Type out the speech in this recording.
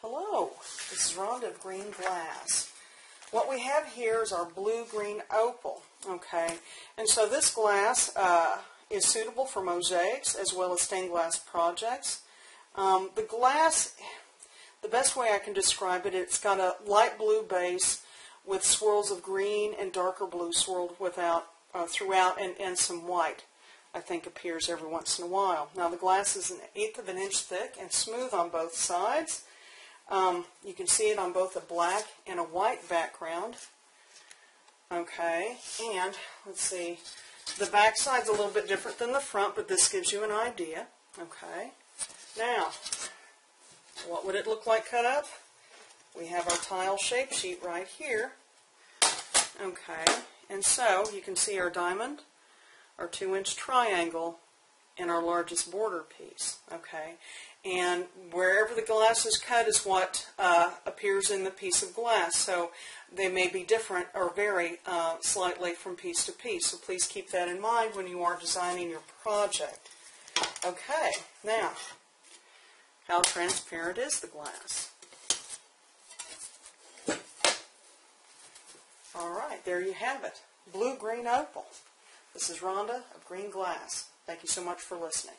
Hello, this is Rhonda of Green Glass. What we have here is our blue-green opal, okay? And so this glass is suitable for mosaics as well as stained glass projects. The glass, the best way I can describe it, it's got a light blue base with swirls of green and darker blue swirled throughout, and some white, I think, appears every once in a while. Now the glass is 1/8 of an inch thick and smooth on both sides. You can see it on both a black and a white background. Okay, and let's see, the back side's a little bit different than the front, but this gives you an idea. Okay, now, what would it look like cut up? We have our tile shape sheet right here. Okay, and so you can see our diamond, our 2-inch triangle, and our largest border piece. Okay, and wherever the glass is cut is what appears in the piece of glass. So they may be different or vary slightly from piece to piece. So please keep that in mind when you are designing your project. Okay, now, how transparent is the glass? All right, there you have it. Blue-green opal. This is Rhonda of Green Glass. Thank you so much for listening.